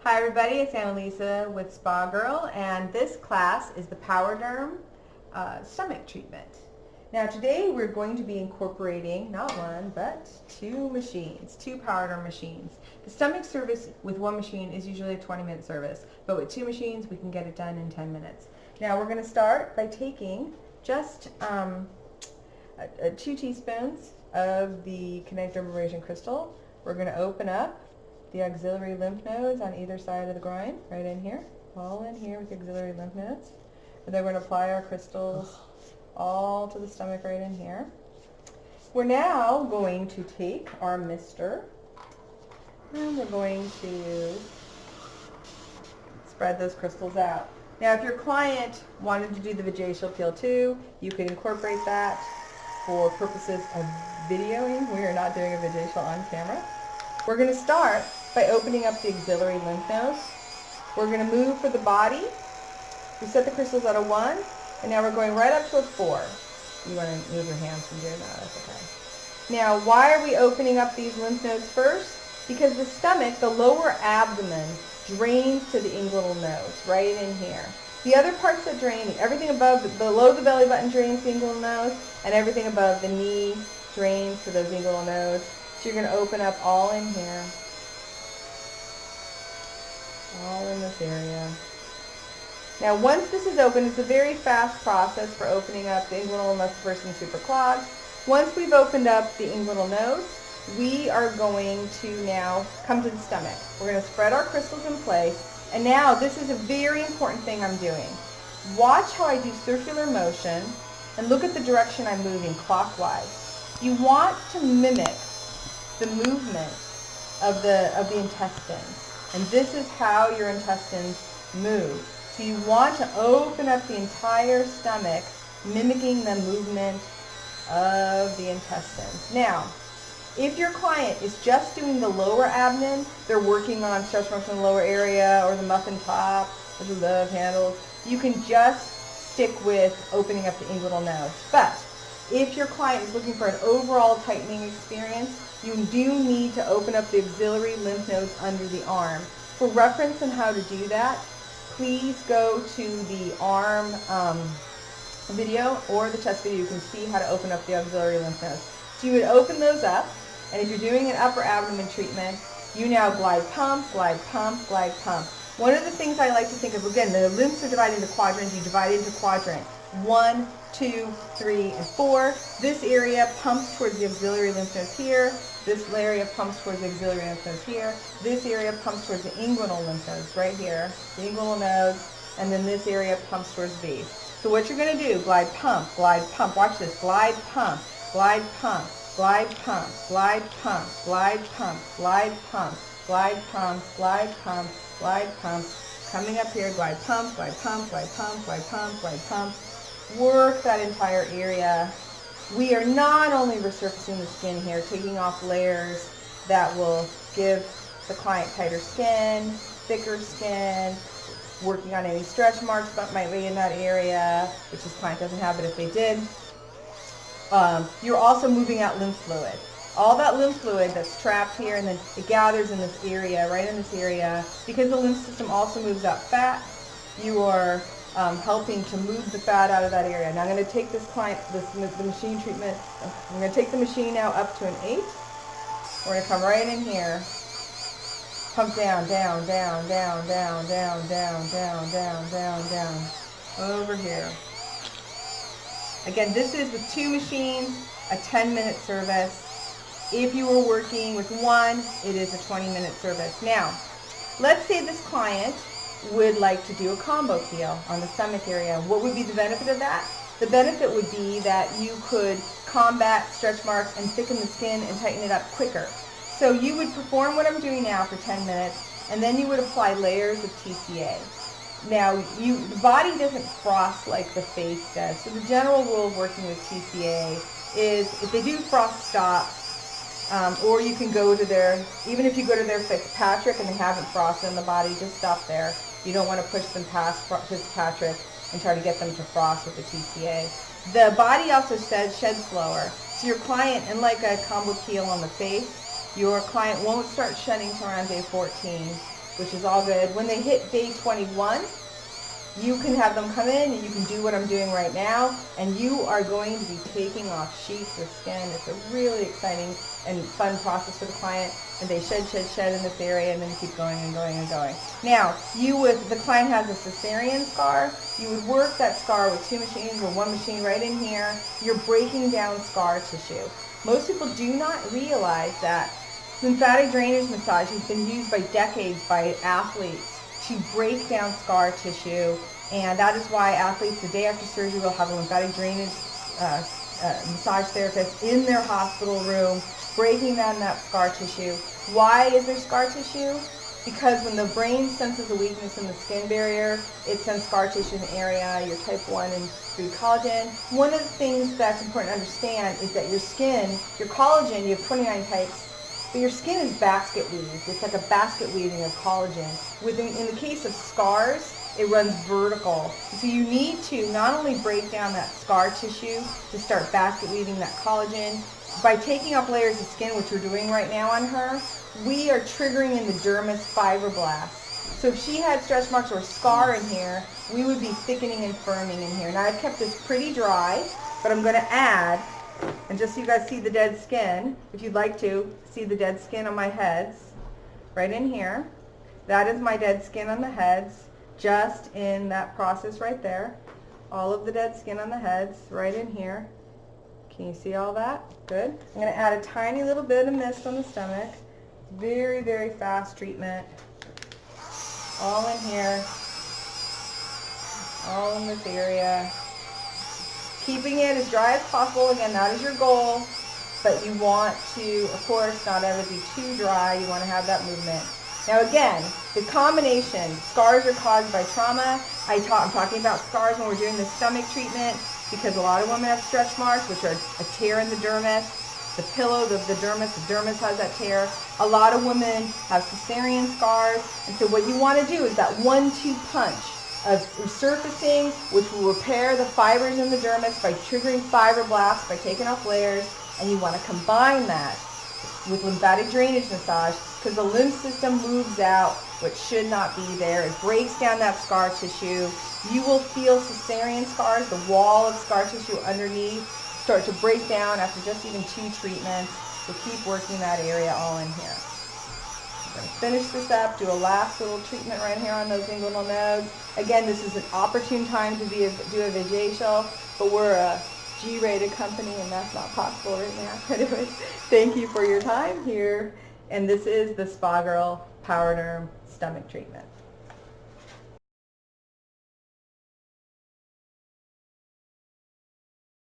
Hi everybody, it's Annalisa with Spa Girl, and this class is the PowerDerm stomach treatment. Now today we're going to be incorporating not one but two machines, two PowerDerm machines. The stomach service with one machine is usually a 20-minute service, but with two machines we can get it done in 10 minutes. Now we're going to start by taking just 2 teaspoons of the connective dermabrasion crystal. We're going to open up the auxiliary lymph nodes on either side of the groin, right in here, all in here with the auxiliary lymph nodes. And then we're going to apply our crystals all to the stomach right in here. We're now going to take our mister and we're going to spread those crystals out. Now if your client wanted to do the vajacial peel too, you could incorporate that for purposes of videoing. We are not doing a vajacial on camera. We're going to start by opening up the auxiliary lymph nodes. We're going to move for the body. We set the crystals at a 1, and now we're going right up to a 4. You want to move your hands from doing that, that's okay. Now, why are we opening up these lymph nodes first? Because the stomach, the lower abdomen, drains to the inguinal nodes, right in here. The other parts that drain, everything below the belly button drains to the inguinal nodes, and everything above the knee drains to those inguinal nodes. So you're going to open up all in here, all in this area. Now once this is open, it's a very fast process for opening up the inguinal unless the person is super clogged. Once we've opened up the inguinal nodes, we are going to now come to the stomach. We're going to spread our crystals in place, and now this is a very important thing I'm doing. Watch how I do circular motion and look at the direction I'm moving clockwise. You want to mimic the movement of the intestines, and this is how your intestines move. So you want to open up the entire stomach, mimicking the movement of the intestines. Now, if your client is just doing the lower abdomen, they're working on stretch marks in the lower area or the muffin top or the love handles, you can just stick with opening up the inguinal nodes. But if your client is looking for an overall tightening experience, you do need to open up the auxiliary lymph nodes under the arm. For reference on how to do that, please go to the arm video or the chest video. You can see how to open up the auxiliary lymph nodes. So you would open those up, and if you're doing an upper abdomen treatment, you now glide pump, glide pump, glide pump. One of the things I like to think of, again, the lymphs are divided into quadrants. You divide it into quadrant 1, 2, 3, and 4. This area pumps towards the auxiliary lymph nodes here. This area pumps towards the auxiliary lymph nodes here. This area pumps towards the inguinal lymph nodes right here, the inguinal nodes, and then this area pumps towards these. So what you're going to do, glide pump, watch this, glide pump, glide pump, glide pump, glide pump, glide pump, glide pump, glide pump, glide pump, glide pump, coming up here, glide pump, glide pump, glide pump, glide pump, glide pump. Work that entire area. We are not only resurfacing the skin here, taking off layers that will give the client tighter skin, thicker skin, working on any stretch marks that might be in that area, which this client doesn't have, but if they did. You're also moving out lymph fluid. All that lymph fluid that's trapped here, and then it gathers in this area, right in this area. Because the lymph system also moves out fat, you are helping to move the fat out of that area. Now I'm going to take this client, the machine treatment, I'm going to take the machine now up to an 8. We're going to come right in here, pump down, down, down, down, down, down, down, down, down, down, down, over here. Again, this is with 2 machines, a 10-minute service. If you were working with 1, it is a 20-minute service. Now, let's say this client would like to do a combo peel on the stomach area. What would be the benefit of that? The benefit would be that you could combat stretch marks and thicken the skin and tighten it up quicker. So you would perform what I'm doing now for 10 minutes, and then you would apply layers of TCA. Now, the body doesn't frost like the face does, so the general rule of working with TCA is if they do frost, stop. Or you can go to even if you go to their Fitzpatrick and they haven't frosted in the body, just stop there. You don't want to push them past Fitzpatrick and try to get them to frost with the TCA. The body also sheds slower. So your client, unlike a combo peel on the face, your client won't start shedding till around day 14. which is all good. When they hit day 21, you can have them come in and you can do what I'm doing right now, and you are going to be taking off sheaths of skin. It's a really exciting and fun process for the client, and they shed in this area and then keep going and going and going. Now, if the client has a cesarean scar, you would work that scar with 2 machines or 1 machine right in here. You're breaking down scar tissue. Most people do not realize that lymphatic drainage massage has been used by decades by athletes to break down scar tissue, and that is why athletes the day after surgery will have a lymphatic drainage massage therapist in their hospital room breaking down that scar tissue. Why is there scar tissue? Because when the brain senses a weakness in the skin barrier, it sends scar tissue in the area, your type 1 and 3 collagen. One of the things that's important to understand is that your skin, your collagen, you have 29 types, but your skin is basket weaved. It's like a basket weaving of collagen. In the case of scars, it runs vertical. So you need to not only break down that scar tissue to start basket weaving that collagen, by taking off layers of skin, which we're doing right now on her, we are triggering in the dermis fibroblasts. So if she had stretch marks or scar in here, we would be thickening and firming in here. Now I've kept this pretty dry, but I'm going to add, and just so you guys see the dead skin, if you'd like to see the dead skin on my heads, right in here. That is my dead skin on the heads, just in that process right there. All of the dead skin on the heads, right in here. Can you see all that? Good. I'm going to add a tiny little bit of mist on the stomach. Very, very fast treatment. All in here. All in this area. Keeping it as dry as possible. Again, that is your goal. But you want to, of course, not ever be too dry. You want to have that movement. Now again, the combination, scars are caused by trauma. I'm talking about scars when we're doing the stomach treatment because a lot of women have stretch marks, which are a tear in the dermis. The pillow, the dermis has that tear. A lot of women have cesarean scars. And so what you want to do is that 1-2 punch of resurfacing, which will repair the fibers in the dermis by triggering fibroblasts, by taking off layers. And you want to combine that with lymphatic drainage massage because the lymph system moves out what should not be there. It breaks down that scar tissue. You will feel cesarean scars, the wall of scar tissue underneath, start to break down after just even 2 treatments. So keep working that area all in here. I'm going to finish this up, do a last little treatment right here on those inguinal nodes. Again, this is an opportune time to do a vajacial, but we're a G-rated company and that's not possible right now. Anyways, thank you for your time here. And this is the Spa Girl PowerDerm stomach treatment.